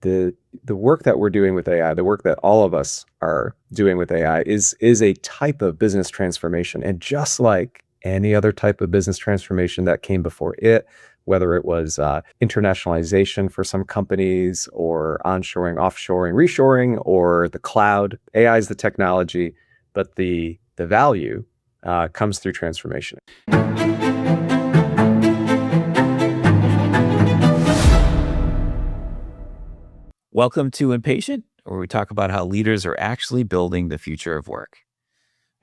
the work that we're doing with AI, the work that all of us are doing with AI is a type of business transformation. And just like any other type of business transformation that came before it, whether it was internationalization for some companies or onshoring, offshoring, reshoring, or the cloud, AI is the technology, but the value comes through transformation. Welcome to Impatient, where we talk about how leaders are actually building the future of work.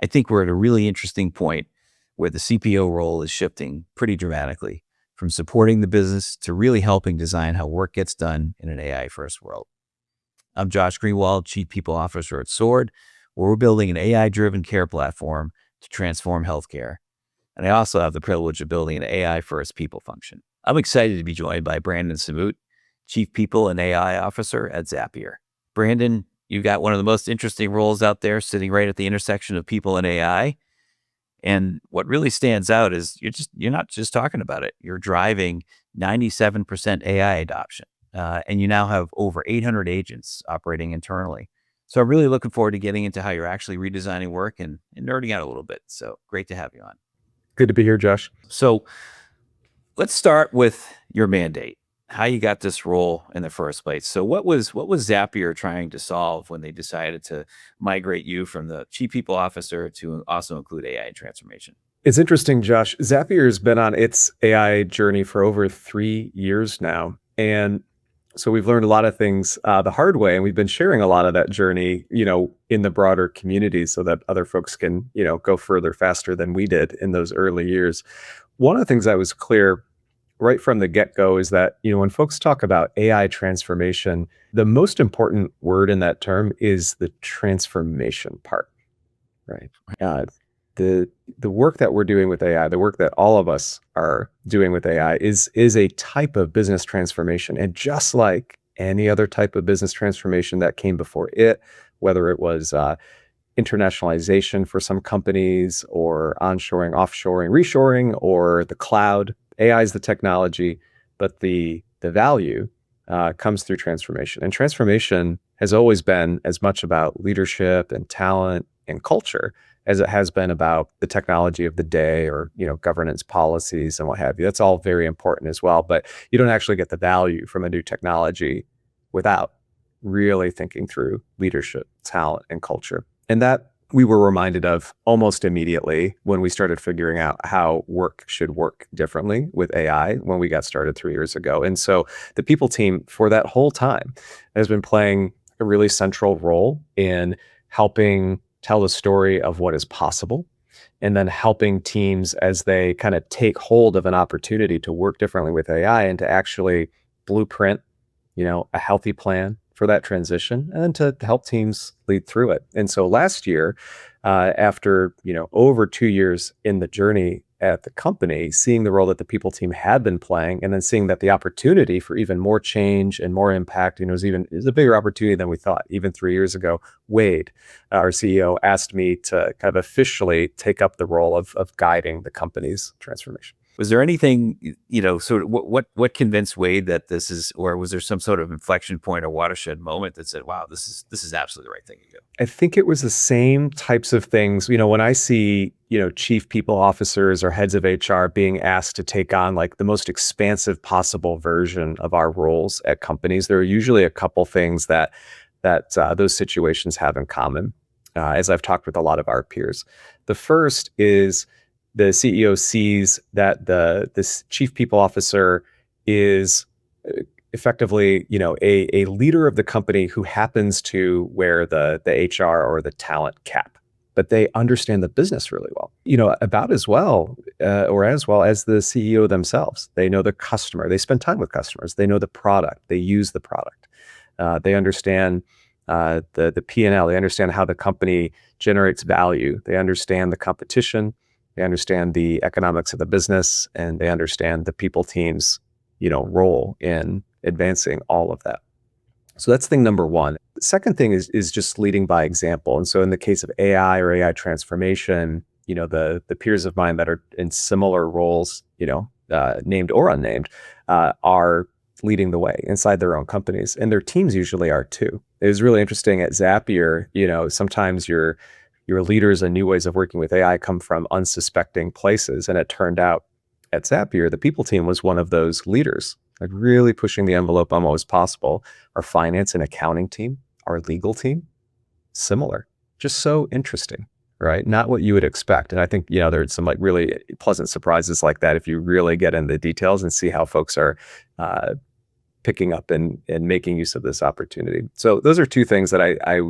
I think we're at a really interesting point where the CPO role is shifting pretty dramatically from supporting the business to really helping design how work gets done in an AI-first world. I'm Josh Greenwald, Chief People Officer at Sword, where we're building an AI-driven care platform to transform healthcare. And I also have the privilege of building an AI-first people function. I'm excited to be joined by Brandon Sammut, Chief People and AI Officer at Zapier. Brandon, you've got one of the most interesting roles out there sitting right at the intersection of people and AI. And what really stands out is you're not just talking about it. You're driving 97% AI adoption. And you now have over 800 agents operating internally. So I'm really looking forward to getting into how you're actually redesigning work and nerding out a little bit. So great to have you on. Good to be here, Josh. So let's start with your mandate, how you got this role in the first place. So what was Zapier trying to solve when they decided to migrate you from the Chief People Officer to also include AI transformation? It's interesting, Josh. Zapier's been on its AI journey for over 3 years now. And so we've learned a lot of things the hard way, and we've been sharing a lot of that journey, in the broader community so that other folks can, go further faster than we did in those early years. One of the things that was clear right from the get-go is that, when folks talk about AI transformation, the most important word in that term is the transformation part, right? The work that we're doing with AI, the work that all of us are doing with AI is a type of business transformation. And just like any other type of business transformation that came before it, whether it was internationalization for some companies or onshoring, offshoring, reshoring, or the cloud, AI is the technology, but the value comes through transformation. And transformation has always been as much about leadership and talent and culture as it has been about the technology of the day or, governance policies and what have you. That's all very important as well. But you don't actually get the value from a new technology without really thinking through leadership, talent, and culture. And that we were reminded of almost immediately when we started figuring out how work should work differently with AI when we got started 3 years ago. And so the people team for that whole time has been playing a really central role in helping tell the story of what is possible, and then helping teams as they kind of take hold of an opportunity to work differently with AI and to actually blueprint, a healthy plan for that transition, and then to help teams lead through it. And so last year, after, over 2 years in the journey at the company, seeing the role that the people team had been playing, and then seeing that the opportunity for even more change and more impact, is a bigger opportunity than we thought. Even 3 years ago, Wade, our CEO, asked me to kind of officially take up the role of guiding the company's transformation. Was there anything, sort of what convinced Wade that this is, or was there some sort of inflection point or watershed moment that said, wow, this is absolutely the right thing to do? I think it was the same types of things. When I see, chief people officers or heads of HR being asked to take on like the most expansive possible version of our roles at companies, there are usually a couple things that those situations have in common, as I've talked with a lot of our peers. The first is the CEO sees that this chief people officer is effectively, a leader of the company who happens to wear the HR or the talent cap, but they understand the business really well, about as well or as well as the CEO themselves. They know the customer. They spend time with customers. They know the product. They use the product. They understand the P&L. They understand how the company generates value. They understand the competition. They understand the economics of the business, and they understand the people team's, role in advancing all of that. So that's thing number one. The second thing is just leading by example. And so in the case of AI or AI transformation, the peers of mine that are in similar roles, named or unnamed, are leading the way inside their own companies, and their teams usually are too. It was really interesting at Zapier. Sometimes your leaders and new ways of working with AI come from unsuspecting places, and it turned out at Zapier, the people team was one of those leaders, like really pushing the envelope on what was possible. Our finance and accounting team, our legal team, similar, just so interesting, right? Not what you would expect. And I think, there's some like really pleasant surprises like that if you really get into the details and see how folks are picking up and making use of this opportunity. So those are two things that I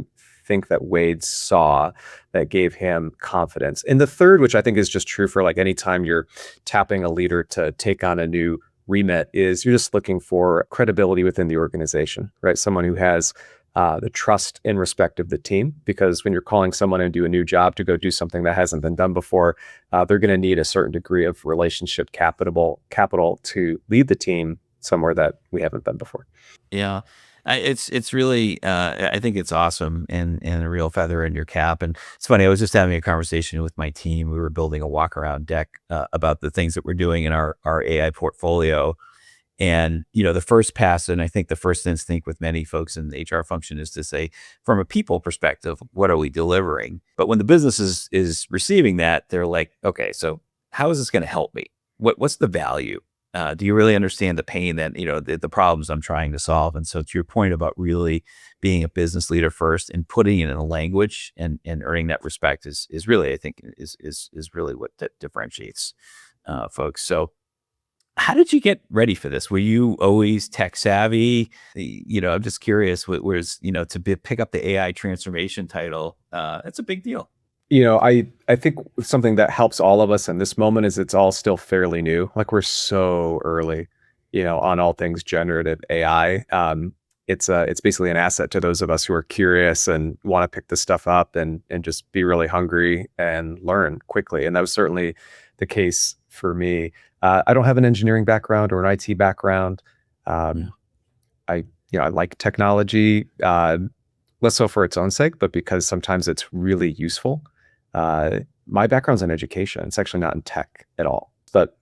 think that Wade saw that gave him confidence. And the third, which I think is just true for like anytime you're tapping a leader to take on a new remit, is you're just looking for credibility within the organization, right? Someone who has the trust and respect of the team, because when you're calling someone and do a new job to go do something that hasn't been done before, they're going to need a certain degree of relationship capital to lead the team somewhere that we haven't been before. Yeah. It's really, I think it's awesome and a real feather in your cap. And it's funny, I was just having a conversation with my team. We were building a walk around deck about the things that we're doing in our AI portfolio. And, the first pass, and I think the first instinct with many folks in the HR function is to say, from a people perspective, what are we delivering? But when the business is receiving that, they're like, okay, so how is this going to help me? What's the value? Do you really understand the pain that, the problems I'm trying to solve? And so to your point about really being a business leader first and putting it in a language and earning that respect is really, I think, is really what differentiates folks. So how did you get ready for this? Were you always tech savvy? I'm just curious, where's, pick up the AI transformation title, that's a big deal. I think something that helps all of us in this moment is it's all still fairly new. Like we're so early, on all things generative AI. It's basically an asset to those of us who are curious and want to pick this stuff up and just be really hungry and learn quickly. And that was certainly the case for me. I don't have an engineering background or an IT background. I like technology, less so for its own sake, but because sometimes it's really useful. My background's in education. It's actually not in tech at all. But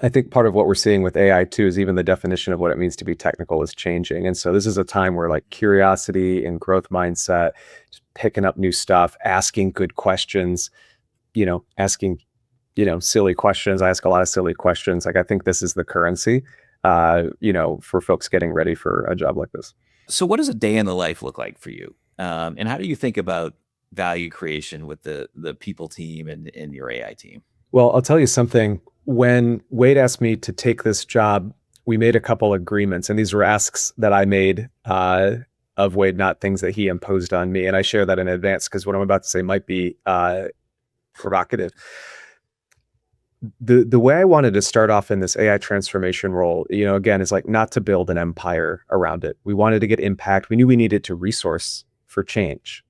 I think part of what we're seeing with AI too is even the definition of what it means to be technical is changing. And so this is a time where like curiosity and growth mindset, just picking up new stuff, asking good questions, asking, silly questions. I ask a lot of silly questions. Like I think this is the currency, for folks getting ready for a job like this. So what does a day in the life look like for you? And how do you think about value creation with the people team and your AI team? Well, I'll tell you something. When Wade asked me to take this job, we made a couple agreements, and these were asks that I made of Wade, not things that he imposed on me. And I share that in advance because what I'm about to say might be provocative. The way I wanted to start off in this AI transformation role, again, is like not to build an empire around it. We wanted to get impact. We knew we needed to resource for change,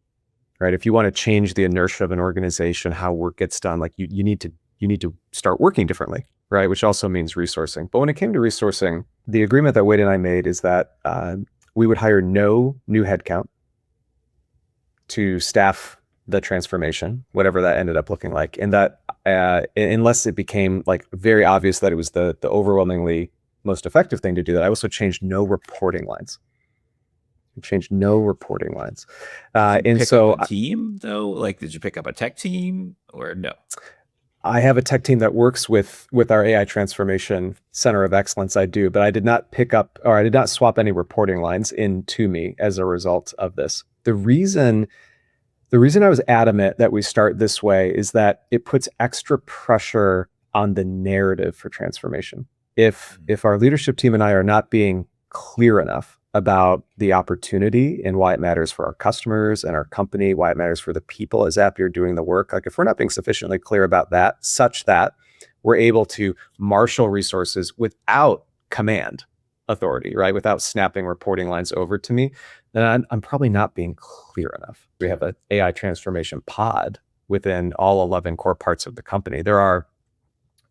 right? If you want to change the inertia of an organization, how work gets done, like you need to start working differently, right? Which also means resourcing. But when it came to resourcing, the agreement that Wade and I made is that we would hire no new headcount to staff the transformation, whatever that ended up looking like. And that unless it became like very obvious that it was the overwhelmingly most effective thing to do, that I also changed no reporting lines. And so team though, like, did you pick up a tech team or no? I have a tech team that works with our AI transformation center of excellence. I do, but I did not pick up, or I did not swap any reporting lines into me as a result of this. The reason I was adamant that we start this way is that it puts extra pressure on the narrative for transformation. If our leadership team and I are not being clear enough about the opportunity and why it matters for our customers and our company, why it matters for the people as Zapier doing the work, like if we're not being sufficiently clear about that, such that we're able to marshal resources without command authority, right? Without snapping reporting lines over to me, then I'm probably not being clear enough. We have an AI transformation pod within all 11 core parts of the company. There are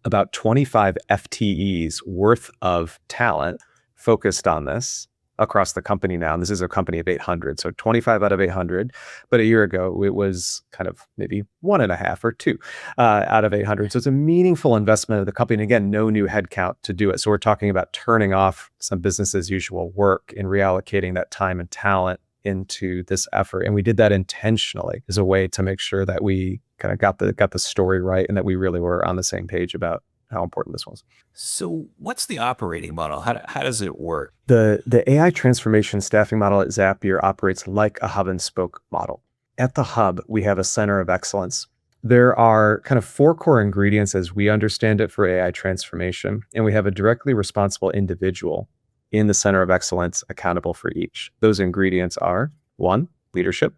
about 25 FTEs worth of talent focused on this. across the company now. And this is a company of 800. So 25 out of 800. But a year ago, it was kind of maybe 1.5 or 2 out of 800. So it's a meaningful investment of the company. And again, no new headcount to do it. So we're talking about turning off some business as usual work and reallocating that time and talent into this effort. And we did that intentionally as a way to make sure that we kind of got the story right and that we really were on the same page about how important this was. So what's the operating model? How does it work? The AI transformation staffing model at Zapier operates like a hub and spoke model. At the hub, we have a center of excellence. There are kind of 4 core ingredients as we understand it for AI transformation, and we have a directly responsible individual in the center of excellence accountable for each. Those ingredients are 1, leadership,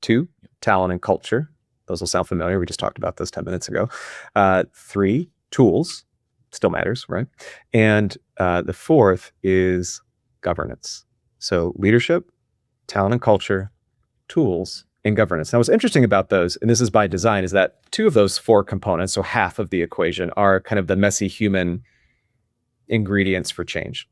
2, talent and culture. Those will sound familiar. We just talked about this 10 minutes ago. 3, tools, still matters, right? And the 4th is governance. So leadership, talent and culture, tools, and governance. Now, what's interesting about those, and this is by design, is that 2 of those 4 components, so half of the equation, are kind of the messy human ingredients for change.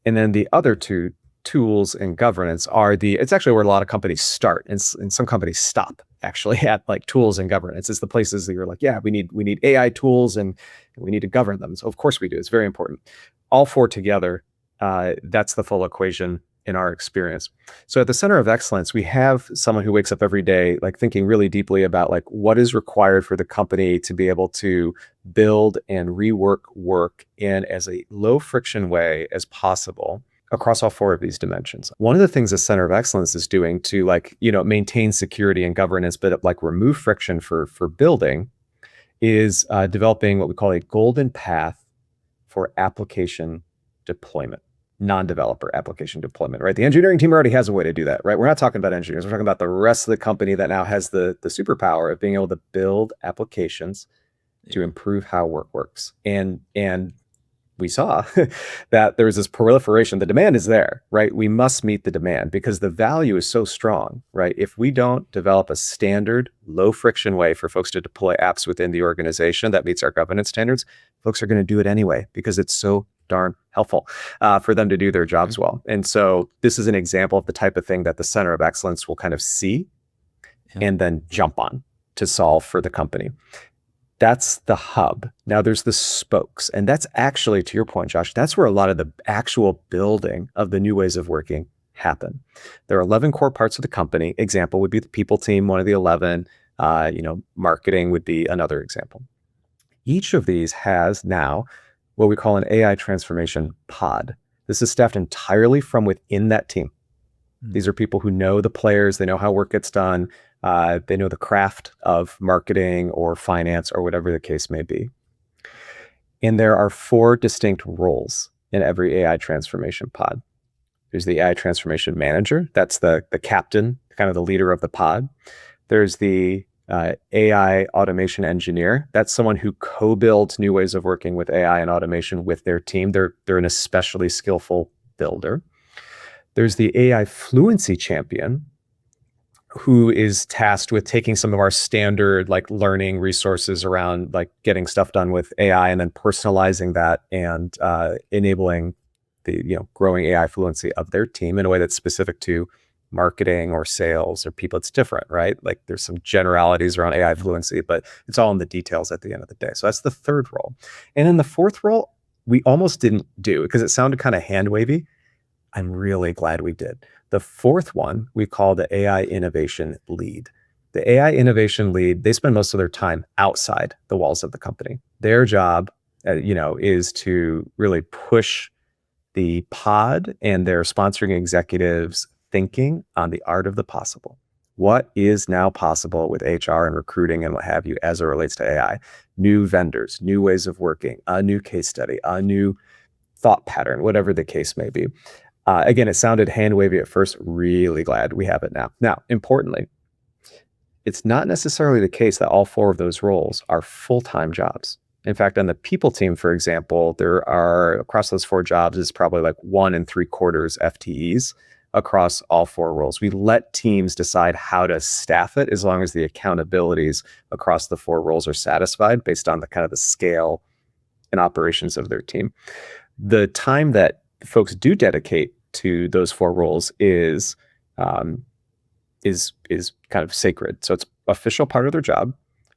And then the other 2, tools and governance, it's actually where a lot of companies start, and some companies stop actually at like tools and governance. It's the places that you're like, yeah, we need AI tools and we need to govern them. So of course we do. It's very important. All 4 together, that's the full equation in our experience. So at the center of excellence, we have someone who wakes up every day like thinking really deeply about like what is required for the company to be able to build and rework work in as a low friction way as possible across all 4 of these dimensions. One of the things the Center of Excellence is doing to maintain security and governance, but like remove friction for building is developing what we call a golden path for application deployment, non-developer application deployment, right? The engineering team already has a way to do that, right? We're not talking about engineers. We're talking about the rest of the company that now has the superpower of being able to build applications to improve how work works. And we saw that there was this proliferation. The demand is there, right? We must meet the demand because the value is so strong, right? If we don't develop a standard, low friction way for folks to deploy apps within the organization that meets our governance standards, folks are going to do it anyway because it's so darn helpful for them to do their jobs well. And so this is an example of the type of thing that the Center of Excellence will kind of see and then jump on to solve for the company. That's the hub. Now there's the spokes. And that's actually, to your point, Josh, that's where a lot of the actual building of the new ways of working happen. There are 11 core parts of the company. Example would be the people team, one of the 11. Marketing would be another example. Each of these has now what we call an AI transformation pod. This is staffed entirely from within that team. These are people who know the players, they know how work gets done, they know the craft of marketing or finance or whatever the case may be. And there are 4 distinct roles in every AI transformation pod. There's the AI transformation manager. That's the captain, kind of the leader of the pod. There's the AI automation engineer. That's someone who co-builds new ways of working with AI and automation with their team. They're an especially skillful builder. There's the AI fluency champion, who is tasked with taking some of our standard like learning resources around like getting stuff done with AI and then personalizing that and enabling the growing AI fluency of their team in a way that's specific to marketing or sales or people. It's different, right? Like there's some generalities around AI fluency, but it's all in the details at the end of the day. So that's the 3rd role. And then the 4th role, we almost didn't do because it sounded kind of hand wavy. I'm really glad we did. The 4th one we call the AI innovation lead. The AI innovation lead, they spend most of their time outside the walls of the company. Their job, is to really push the pod and their sponsoring executives thinking on the art of the possible. What is now possible with HR and recruiting and what have you as it relates to AI? New vendors, new ways of working, a new case study, a new thought pattern, whatever the case may be. Again, it sounded hand wavy at first. Really glad we have it now. Now, importantly, it's not necessarily the case that all 4 of those roles are full-time jobs. In fact, on the people team, for example, there are across those 4 jobs is probably like 1 3/4 FTEs across all 4 roles. We let teams decide how to staff it as long as the accountabilities across the 4 roles are satisfied based on the kind of the scale and operations of their team. The time that folks do dedicate to those four roles um, is kind of sacred. So it's official part of their job.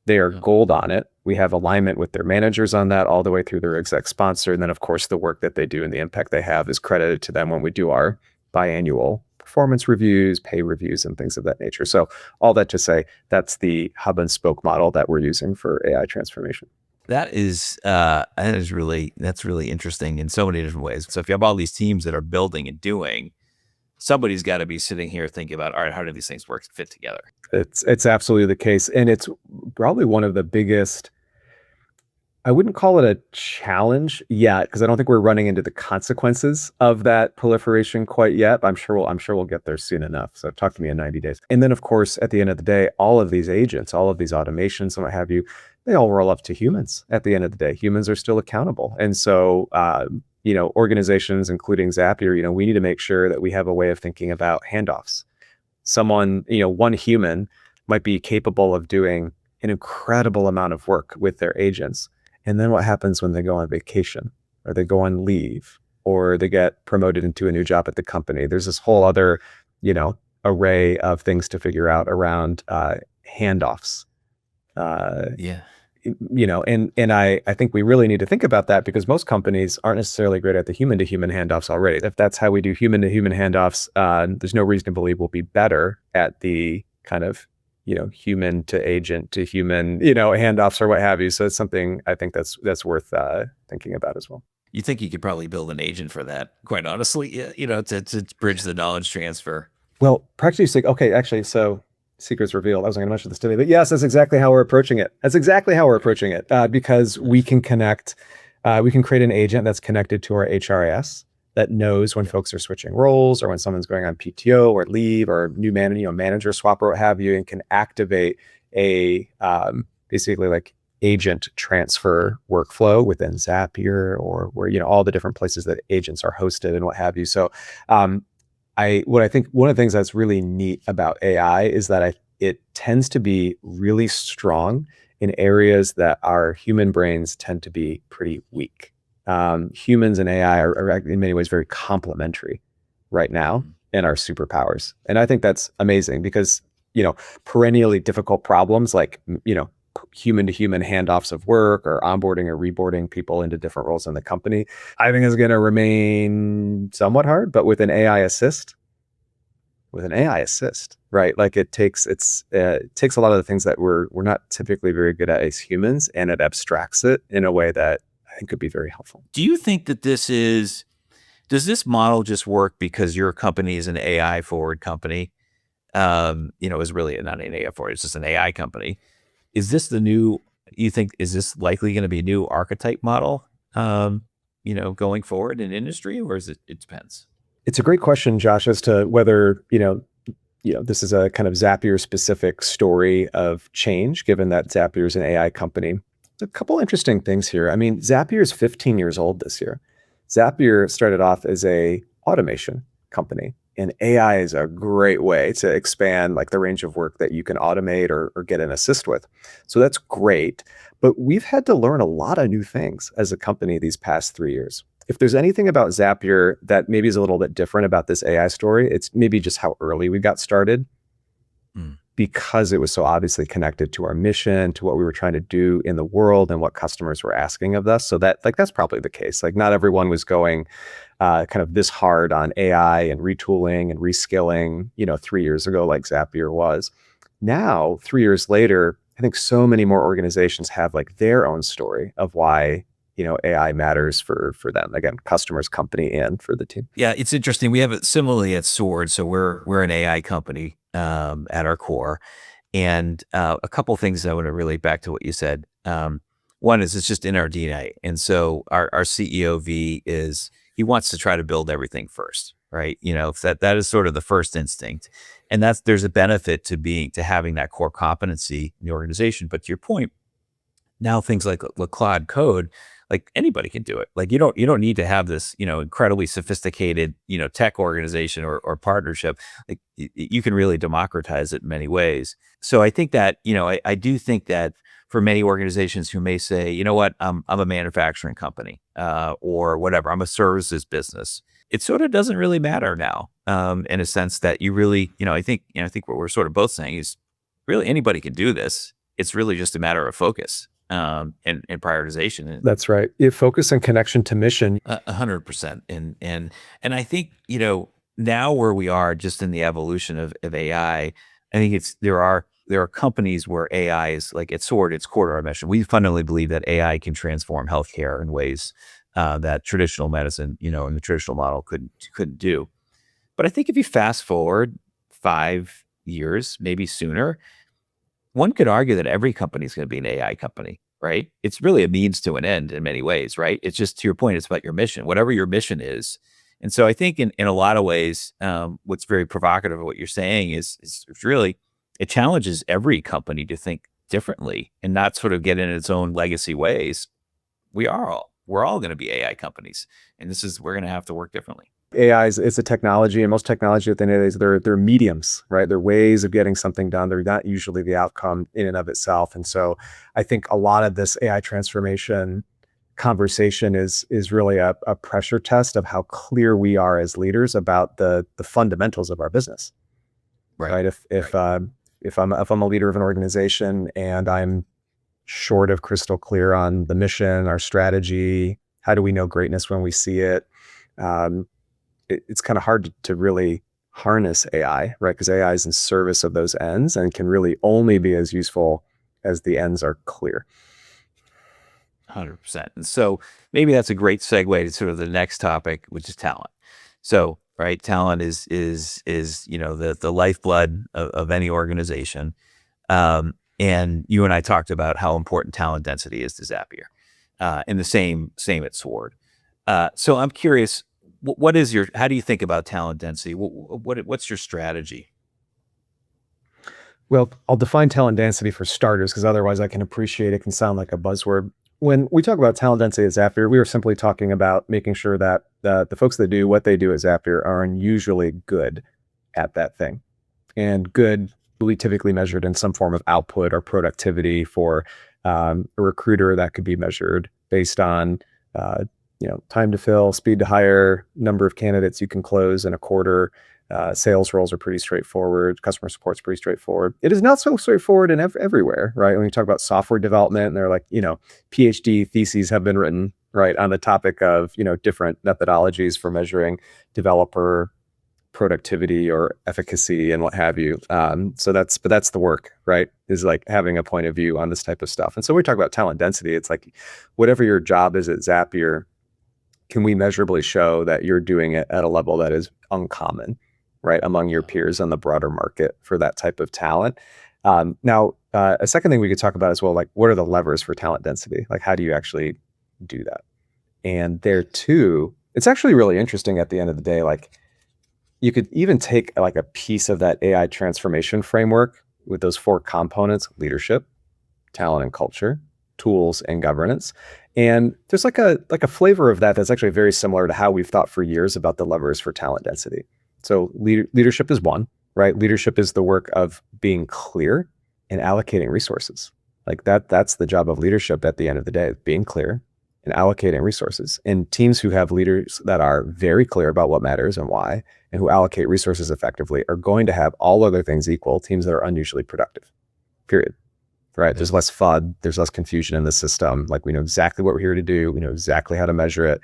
They are Yeah. gold on it. We have alignment with their managers on that all the way through their exec sponsor. And then, of course, the work that they do and the impact they have is credited to them when we do our biannual performance reviews, pay reviews, and things of that nature. So all that to say, that's the hub and spoke model that we're using for AI transformation. That's really interesting in so many different ways. So if you have all these teams that are building and doing, somebody's got to be sitting here thinking about, all right, how do these things work fit together? It's absolutely the case. And it's probably one of the biggest, I wouldn't call it a challenge yet, because I don't think we're running into the consequences of that proliferation quite yet. But I'm sure we'll get there soon enough. So talk to me in 90 days. And then, of course, at the end of the day, all of these agents, all of these automations and what have you, they all roll up to humans. At the end of the day, humans are still accountable. And so, organizations, including Zapier, we need to make sure that we have a way of thinking about handoffs. Someone, one human might be capable of doing an incredible amount of work with their agents. And then what happens when they go on vacation or they go on leave or they get promoted into a new job at the company? There's this whole other, array of things to figure out around handoffs. Uh, Yeah. and I think we really need to think about that, because most companies aren't necessarily great at the human to human handoffs already. If that's how we do human to human handoffs, there's no reason to believe we'll be better at the kind of human to agent to human, handoffs or what have you. So it's something I think that's worth thinking about as well. You think you could probably build an agent for that, quite honestly, to bridge the knowledge transfer. Well, practically speaking, okay, actually, so secrets revealed. I wasn't going to mention this today, but yes, that's exactly how we're approaching it. Because we can connect, we can create an agent that's connected to our HRIS that knows when folks are switching roles or when someone's going on PTO or leave or new manager swap or what have you, and can activate a basically like agent transfer workflow within Zapier or where, all the different places that agents are hosted and what have you. So what I think one of the things that's really neat about AI is that it tends to be really strong in areas that our human brains tend to be pretty weak. Humans and AI are in many ways very complementary right now in our superpowers. And I think that's amazing because, perennially difficult problems like, human to human handoffs of work or onboarding or reboarding people into different roles in the company, I think is going to remain somewhat hard. But with an AI assist, right? Like it takes a lot of the things that we're not typically very good at as humans, and it abstracts it in a way that I think could be very helpful. Do you think that does this model just work because your company is an AI forward company? Is really not an AI forward, it's just an AI company. Is this is this likely going to be a new archetype model, going forward in industry, or it depends? It's a great question, Josh, as to whether, this is a kind of Zapier specific story of change, given that Zapier is an AI company. A couple interesting things here. I mean, Zapier is 15 years old this year. Zapier started off as a automation company, and AI is a great way to expand like the range of work that you can automate or get an assist with. So that's great. But we've had to learn a lot of new things as a company these past 3 years. If there's anything about Zapier that maybe is a little bit different about this AI story, it's maybe just how early we got started. Because it was so obviously connected to our mission, to what we were trying to do in the world and what customers were asking of us. So that's probably the case. Like not everyone was going kind of this hard on AI and retooling and reskilling, 3 years ago, like Zapier was. Now, 3 years later, I think so many more organizations have like their own story of why, AI matters for them. Again, customers, company, and for the team. Yeah, it's interesting. We have it similarly at Sword. So we're an AI company at our core, and a couple of things I want to relate back to what you said. One is it's just in our DNA, and so our CEO he wants to try to build everything first, right? That is sort of the first instinct, and there's a benefit to having that core competency in the organization. But to your point, now things like Claude Code, like anybody can do it. Like you don't need to have this, incredibly sophisticated, tech organization or partnership. Like you can really democratize it in many ways. So I think that, I do think that for many organizations who may say, you know what, I'm a manufacturing company, or whatever, I'm a services business. it sort of doesn't really matter now, in a sense that you really, I think what we're sort of both saying is really anybody can do this. It's really just a matter of focus, and prioritization. That's right. Focus and connection to mission. 100%. And I think, now where we are just in the evolution of I think there are companies where AI is like its sword, its core to our mission. We fundamentally believe that AI can transform healthcare in ways that traditional medicine, and the traditional model couldn't do. But I think if you fast forward 5 years, maybe sooner, one could argue that every company is going to be an AI company, right? It's really a means to an end in many ways, right? It's just, to your point, it's about your mission, whatever your mission is. And so I think in a lot of ways, what's very provocative of what you're saying is it's really, it challenges every company to think differently and not sort of get in its own legacy ways. We're all going to be AI companies, and we're going to have to work differently. AI is a technology, and most technology at the end of the day, they're mediums, right? They're ways of getting something done. They're not usually the outcome in and of itself. And so I think a lot of this AI transformation conversation is really a pressure test of how clear we are as leaders about the fundamentals of our business. Right? If I'm a leader of an organization and I'm short of crystal clear on the mission, our strategy, how do we know greatness when we see it? It's kind of hard to really harness AI, right? Because AI is in service of those ends and can really only be as useful as the ends are clear. 100%. And so maybe that's a great segue to sort of the next topic, which is talent. So, right, talent is the lifeblood of any organization. And you and I talked about how important talent density is to Zapier, and the same at Sword. So I'm curious, how do you think about talent density? What's your strategy? Well, I'll define talent density for starters, because otherwise I can appreciate it can sound like a buzzword. When we talk about talent density at Zapier, we are simply talking about making sure that the folks that do what they do at Zapier are unusually good at that thing. And good will be typically measured in some form of output or productivity. For a recruiter, that could be measured based on time to fill, speed to hire, number of candidates you can close in a quarter. Sales roles are pretty straightforward. Customer support's pretty straightforward. It is not so straightforward in everywhere, right? When you talk about software development, and they're like, PhD theses have been written, right, on the topic of, different methodologies for measuring developer productivity or efficacy and what have you. But that's the work, right? Is like having a point of view on this type of stuff. And so we talk about talent density. It's like, whatever your job is at Zapier, can we measurably show that you're doing it at a level that is uncommon, right, among your peers on the broader market for that type of talent? Now, a second thing we could talk about as well, like, what are the levers for talent density? Like, how do you actually do that? And there too, it's actually really interesting at the end of the day. Like, you could even take like a piece of that AI transformation framework with those 4 components: leadership, talent and culture, tools, and governance. And there's like a flavor of that that's actually very similar to how we've thought for years about the levers for talent density. So leadership is one, right? Leadership is the work of being clear and allocating resources. Like that's the job of leadership at the end of the day, being clear and allocating resources. And teams who have leaders that are very clear about what matters and why, and who allocate resources effectively, are going to have, all other things equal, teams that are unusually productive, period. Right? There's less FUD, there's less confusion in the system. Like, we know exactly what we're here to do. We know exactly how to measure it.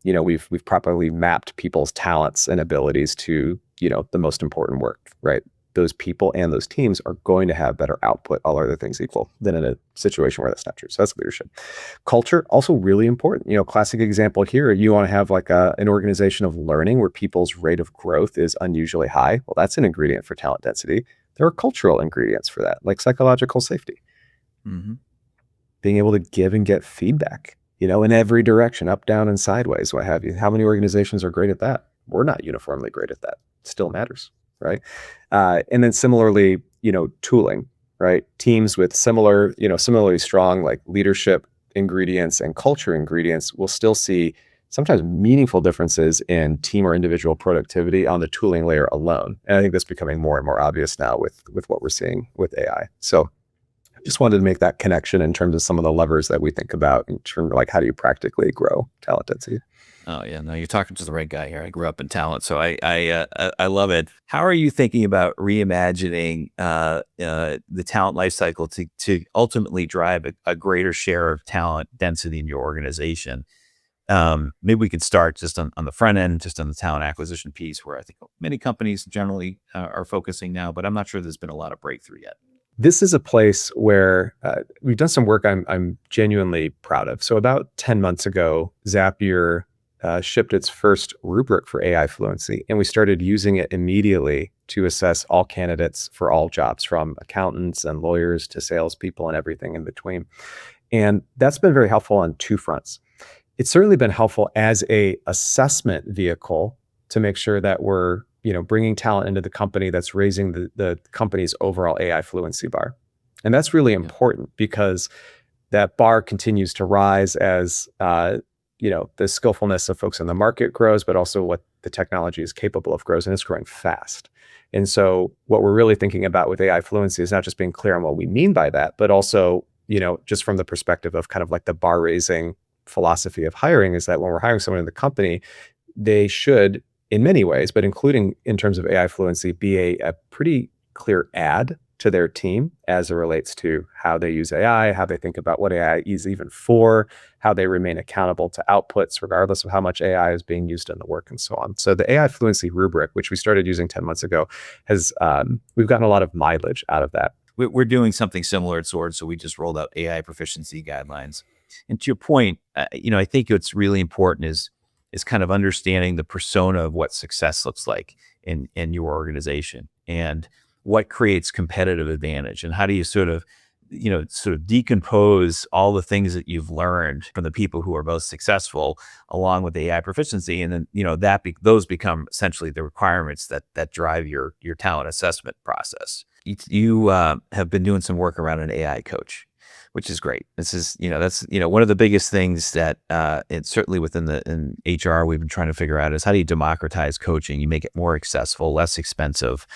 We've properly mapped people's talents and abilities to, the most important work, right? Those people and those teams are going to have better output, all other things equal, than in a situation where that's not true. So that's leadership. Culture, also really important. Classic example here, you want to have like an organization of learning where people's rate of growth is unusually high. Well, that's an ingredient for talent density. There are cultural ingredients for that, like psychological safety. Mm-hmm. Being able to give and get feedback, in every direction, up, down, and sideways, what have you. How many organizations are great at that? We're not uniformly great at that. It still matters, right? And then similarly, tooling, right? Teams with similarly strong like leadership ingredients and culture ingredients will still see sometimes meaningful differences in team or individual productivity on the tooling layer alone. And I think that's becoming more and more obvious now with what we're seeing with AI. So I just wanted to make that connection in terms of some of the levers that we think about in terms of like, how do you practically grow talent density? Oh yeah, no, you're talking to the right guy here. I grew up in talent, so I love it. How are you thinking about reimagining the talent life cycle to ultimately drive a greater share of talent density in your organization? Maybe we could start just on the front end, just on the talent acquisition piece, where I think many companies generally are focusing now, but I'm not sure there's been a lot of breakthrough yet. This is a place where we've done some work I'm genuinely proud of. So about 10 months ago, Zapier shipped its first rubric for AI fluency, and we started using it immediately to assess all candidates for all jobs, from accountants and lawyers to salespeople and everything in between. And that's been very helpful on two fronts. It's certainly been helpful as a assessment vehicle to make sure that we're bringing talent into the company that's raising the company's overall AI fluency bar. And that's really Yeah. important because that bar continues to rise as the skillfulness of folks in the market grows, but also what the technology is capable of grows, and it's growing fast. And so what we're really thinking about with AI fluency is not just being clear on what we mean by that, but also, just from the perspective of kind of like the bar raising philosophy of hiring, is that when we're hiring someone in the company, they should, in many ways, but including in terms of AI fluency, be a pretty clear add to their team as it relates to how they use AI, how they think about what AI is even for, how they remain accountable to outputs, regardless of how much AI is being used in the work and so on. So the AI fluency rubric, which we started using 10 months ago, has we've gotten a lot of mileage out of that. We're doing something similar at Sword, so we just rolled out AI proficiency guidelines. And to your point, I think what's really important is kind of understanding the persona of what success looks like in your organization, and what creates competitive advantage, and how do you sort of decompose all the things that you've learned from the people who are most successful along with AI proficiency, and then those become essentially the requirements that drive your talent assessment process. You have been doing some work around an AI coach, which is great. This is, that's, one of the biggest things that, it's certainly in HR, we've been trying to figure out is how do you democratize coaching? You make it more accessible, less expensive.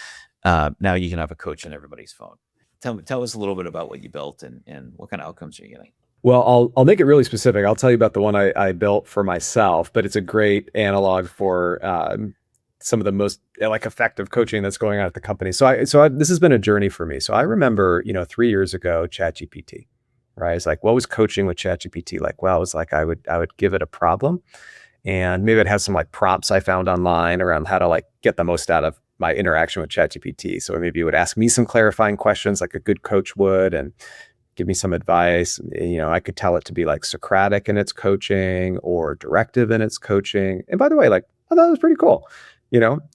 Now you can have a coach on everybody's phone. Tell us a little bit about what you built and what kind of outcomes you're getting. Well, I'll make it really specific. I'll tell you about the one I built for myself, but it's a great analog for some of the most effective coaching that's going on at the company. This has been a journey for me. So I remember, 3 years ago, ChatGPT, right? It's like, what was coaching with ChatGPT like? Well, it was like I would give it a problem, and maybe I'd have some prompts I found online around how to get the most out of my interaction with ChatGPT. So maybe it would ask me some clarifying questions like a good coach would, and give me some advice. I could tell it to be Socratic in its coaching or directive in its coaching. And by the way, I thought it was pretty cool.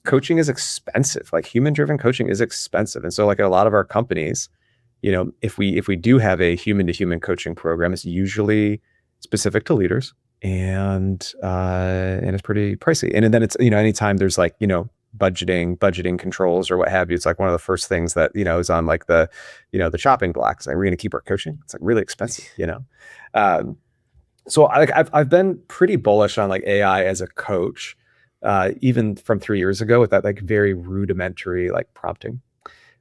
Coaching is expensive. Human-driven coaching is expensive. And so a lot of our companies, if we do have a human-to-human coaching program, it's usually specific to leaders, and it's pretty pricey. And then it's, anytime there's budgeting controls or what have you, it's one of the first things that, is on the chopping blocks. We're going to keep our coaching. It's really expensive, So I've been pretty bullish on AI as a coach, even from 3 years ago with that very rudimentary prompting.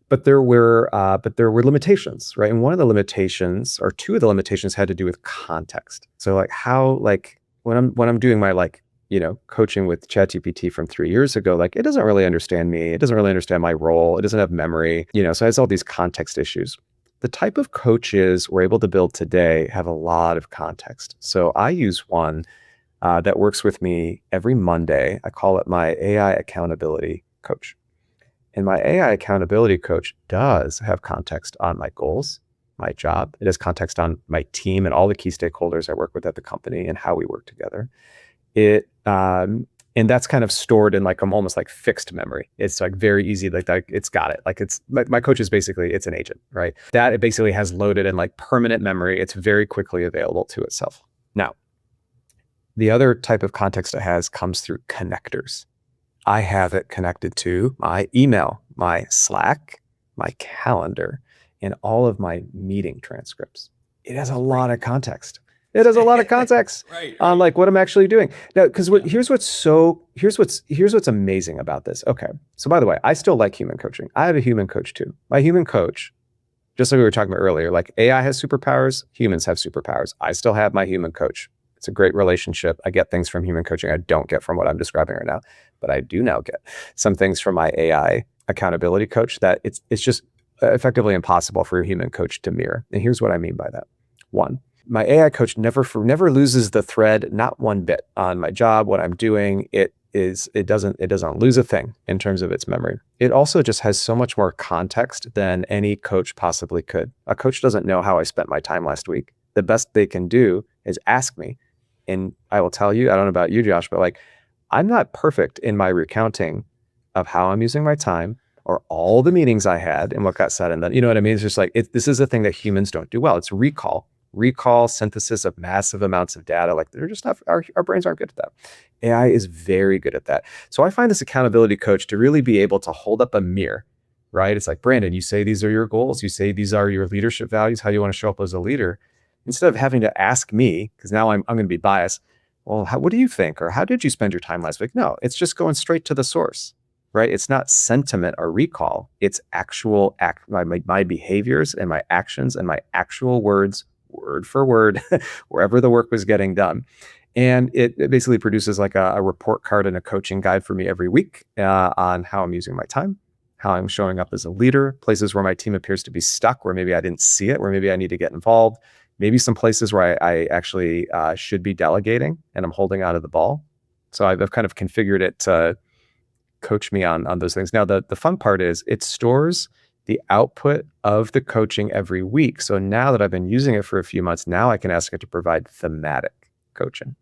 But there were limitations, right? And one of the limitations, or two of the limitations, had to do with context. So how when I'm doing my coaching with ChatGPT from 3 years ago, it doesn't really understand me. It doesn't really understand my role. It doesn't have memory, so it has all these context issues. The type of coaches we're able to build today have a lot of context. So I use one that works with me every Monday. I call it my AI accountability coach. And my AI accountability coach does have context on my goals, my job. It has context on my team and all the key stakeholders I work with at the company and how we work together. And that's kind of stored in almost fixed memory. It's very easy, it's got it. It's my coach is basically, it's an agent, right? That it basically has loaded in permanent memory. It's very quickly available to itself. Now, the other type of context it has comes through connectors. I have it connected to my email, my Slack, my calendar, and all of my meeting transcripts. It has a lot of context. It has a lot of context Right. on what I'm actually doing. Now, because here's what's amazing about this. Okay. So by the way, I still like human coaching. I have a human coach too. My human coach, just like we were talking about earlier, AI has superpowers, humans have superpowers. I still have my human coach. It's a great relationship. I get things from human coaching I don't get from what I'm describing right now, but I do now get some things from my AI accountability coach that it's just effectively impossible for a human coach to mirror. And here's what I mean by that. One, my AI coach never loses the thread, not one bit, on my job, what I'm doing. It doesn't lose a thing in terms of its memory. It also just has so much more context than any coach possibly could. A coach doesn't know how I spent my time last week. The best they can do is ask me. And I will tell you, I don't know about you, Josh, but like, I'm not perfect in my recounting of how I'm using my time or all the meetings I had and what got said. And then, you know what I mean? It's just like, this is a thing that humans don't do well. It's recall, synthesis of massive amounts of data. Like, they're just not, our brains aren't good at that. AI is very good at that. So I find this accountability coach to really be able to hold up a mirror, right? It's like, Brandon, you say these are your goals. You say these are your leadership values, how you want to show up as a leader. Instead of having to ask me, because now I'm going to be biased, well, what do you think? Or how did you spend your time last week? No, it's just going straight to the source, right? It's not sentiment or recall. It's actual my behaviors and my actions and my actual words, word for word, wherever the work was getting done. And it basically produces like a report card and a coaching guide for me every week on how I'm using my time, how I'm showing up as a leader, places where my team appears to be stuck, where maybe I didn't see it, where maybe I need to get involved, maybe some places where I actually should be delegating and I'm holding out of the ball. So I've kind of configured it to coach me on those things. Now, the fun part is it stores the output of the coaching every week. So now that I've been using it for a few months, now I can ask it to provide thematic coaching.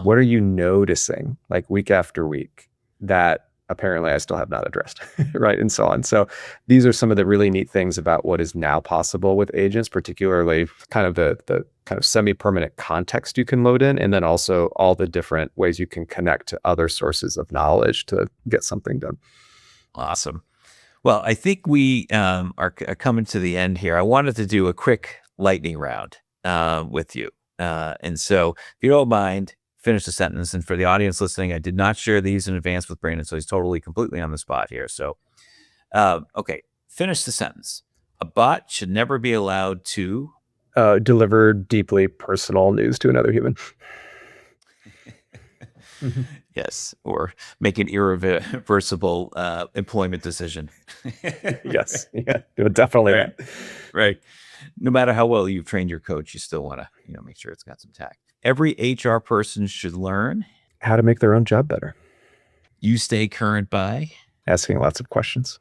What are you noticing, like week after week, that apparently I still have not addressed, right? And so on. So these are some of the really neat things about what is now possible with agents, particularly kind of the kind of semi-permanent context you can load in, and then also all the different ways you can connect to other sources of knowledge to get something done. Awesome. Well, I think we are coming to the end here. I wanted to do a quick lightning round with you. And so if you don't mind, finish the sentence. And for the audience listening, I did not share these in advance with Brandon, so he's completely on the spot here. So, okay, finish the sentence. A bot should never be allowed to deliver deeply personal news to another human. Yes, or make an irreversible employment decision. Yes, yeah, definitely right. that. Right. No matter how well you've trained your coach, you still want to, make sure it's got some tact. Every HR person should learn how to make their own job better. You stay current by asking lots of questions.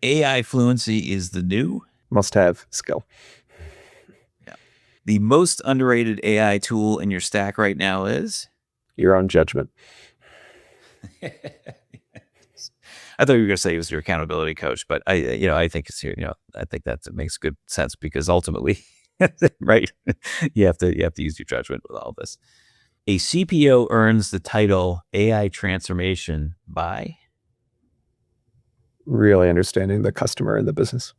AI fluency is the new must-have skill. Yeah. The most underrated AI tool in your stack right now is your own judgment. I thought you were going to say it was your accountability coach, but I think it's I think that makes good sense because ultimately, right, you have to use your judgment with all this. A CPO earns the title AI transformation by really understanding the customer and the business.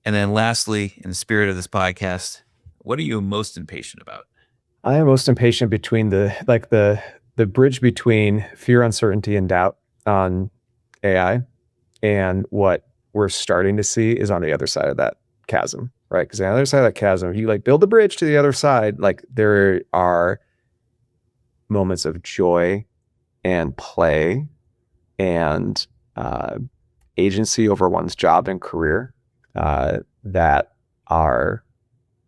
And then lastly, in the spirit of this podcast, what are you most impatient about? I am most impatient between the bridge between fear, uncertainty, and doubt on AI and what we're starting to see is on the other side of that chasm, right? Because on the other side of that chasm, if you build the bridge to the other side, there are moments of joy and play and agency over one's job and career that are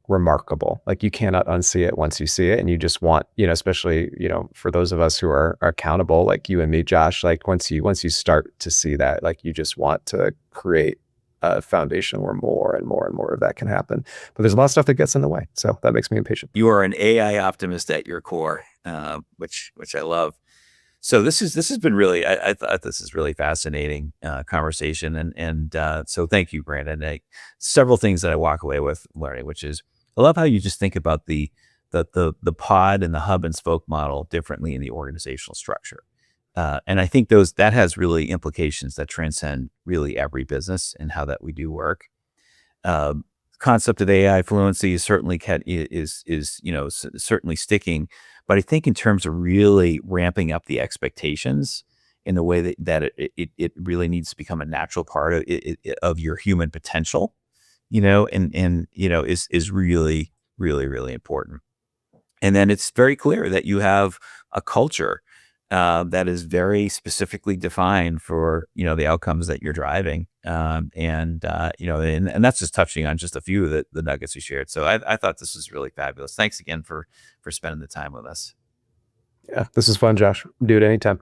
remarkable. You cannot unsee it once you see it. And you just want, especially, for those of us who are accountable, like you and me, Josh, once you start to see that, you just want to create a foundation where more and more and more of that can happen. But there's a lot of stuff that gets in the way. So that makes me impatient. You are an AI optimist at your core, which I love. So this has been really, I thought this is really fascinating conversation. And so thank you, Brandon. Several things that I walk away with learning, which is, I love how you just think about the pod and the hub and spoke model differently in the organizational structure. And I think that has really implications that transcend really every business and how that we do work. Concept of AI fluency is certainly certainly sticking, but I think in terms of really ramping up the expectations in the way that it really needs to become a natural part of your human potential, is really, really, really important. And then it's very clear that you have a culture that is very specifically defined for, the outcomes that you're driving. And that's just touching on just a few of the nuggets we shared. So I thought this was really fabulous. Thanks again for spending the time with us. Yeah, this is fun, Josh. Do it anytime.